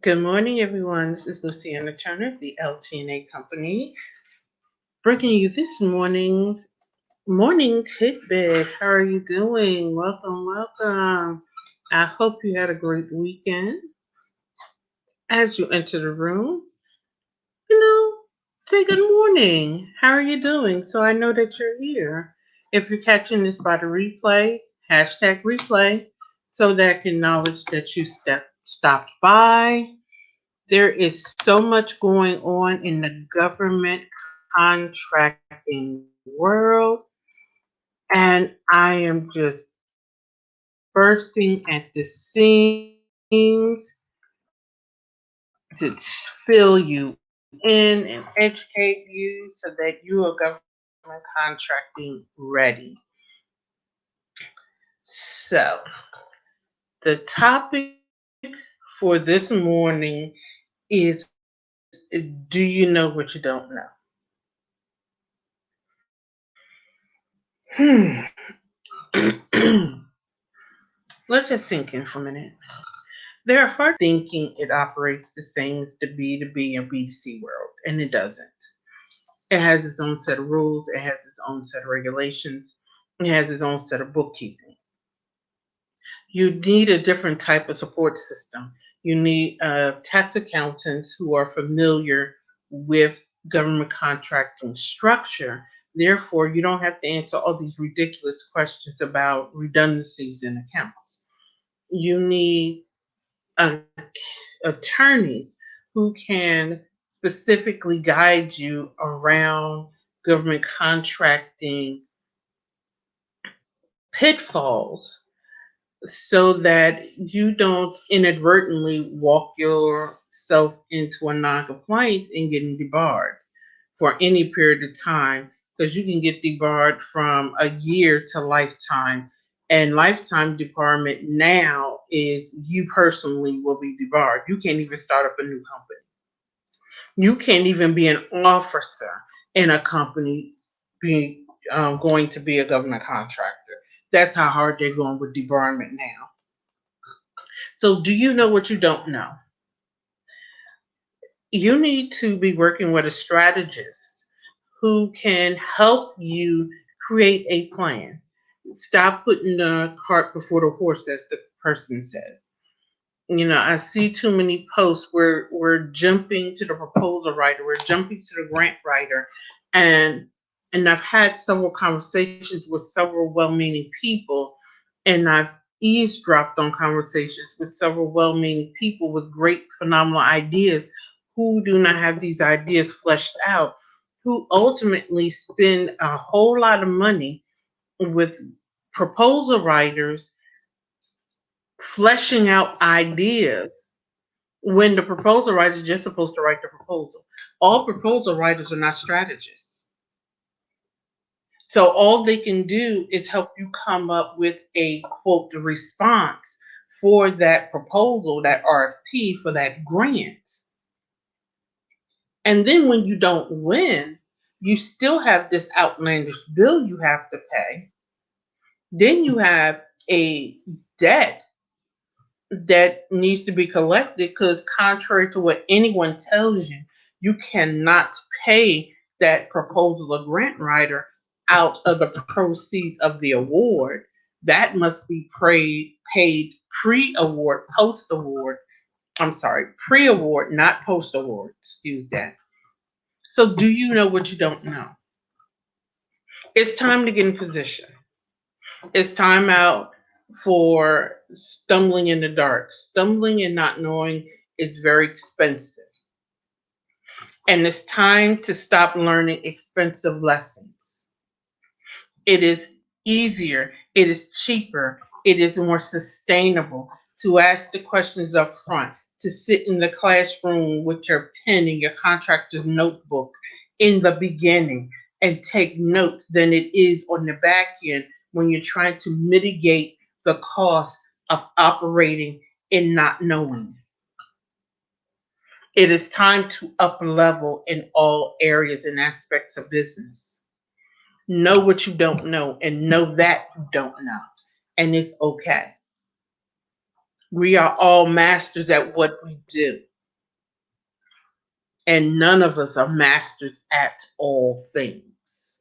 Good morning, everyone. This is Luciana Turner of the LT&A Company, bringing you this morning's morning tidbit. How are you doing? Welcome, welcome. I hope you had a great weekend. As you enter the room, you know, say good morning. How are you doing? So I know that you're here. If you're catching this by the replay, hashtag replay, so that I can acknowledge that you stopped by. There is so much going on in the government contracting world, and I am just bursting at the seams to fill you in and educate you so that you are government contracting ready. So, the topic for this morning is, do you know what you don't know? Let us sink in for a minute. There are far thinking it operates the same as the B2B and B2C world, and it doesn't. It has its own set of rules, it has its own set of regulations, it has its own set of bookkeeping. You need a different type of support system. You need tax accountants who are familiar with government contracting structure. Therefore, you don't have to answer all these ridiculous questions about redundancies in accounts. You need uh, attorneys who can specifically guide you around government contracting pitfalls so that you don't inadvertently walk yourself into a non-compliance and getting debarred for any period of time, because you can get debarred from a year to lifetime. And lifetime debarment now is you personally will be debarred. You can't even start up a new company. You can't even be an officer in a company being going to be a government contractor. That's how hard they're going with debarment now. So, do you know what you don't know? You need to be working with a strategist who can help you create a plan. Stop putting the cart before the horse, as the person says. I see too many posts where we're jumping to the proposal writer, we're jumping to the grant writer, and I've had several conversations with several well-meaning people, and I've eavesdropped on conversations with several well-meaning people with great, phenomenal ideas who do not have these ideas fleshed out, who ultimately spend a whole lot of money with proposal writers fleshing out ideas when the proposal writer is just supposed to write the proposal. All proposal writers are not strategists. So all they can do is help you come up with a quote response for that proposal, that RFP, for that grant. And then when you don't win, you still have this outlandish bill you have to pay. Then you have a debt that needs to be collected, because contrary to what anyone tells you, you cannot pay that proposal or grant writer out of the proceeds of the award. That must be paid pre-award, post-award. I'm sorry, pre-award, not post-award. Excuse that. So do you know what you don't know? It's time to get in position. It's time out for stumbling in the dark. Stumbling and not knowing is very expensive. And it's time to stop learning expensive lessons. It is easier, it is cheaper, it is more sustainable to ask the questions up front, to sit in the classroom with your pen and your contractor's notebook in the beginning and take notes than it is on the back end when you're trying to mitigate the cost of operating and not knowing. It is time to up level in all areas and aspects of business. Know what you don't know and know that you don't know. And it's okay. We are all masters at what we do, and none of us are masters at all things.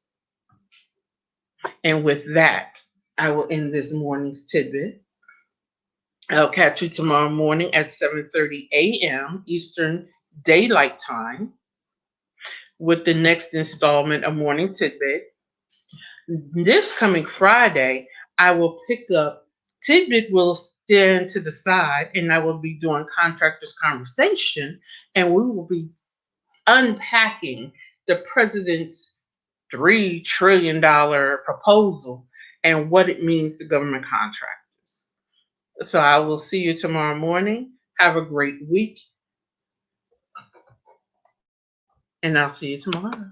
And with that, I will end this morning's tidbit. I'll catch you tomorrow morning at 7:30 a.m. Eastern Daylight Time with the next installment of Morning Tidbit. This coming Friday, I will pick up Tidbit will stand to the side and I will be doing Contractors Conversation, and we will be unpacking the president's $3 trillion proposal and what it means to government contractors. So I will see you tomorrow morning. Have a great week, and I'll see you tomorrow.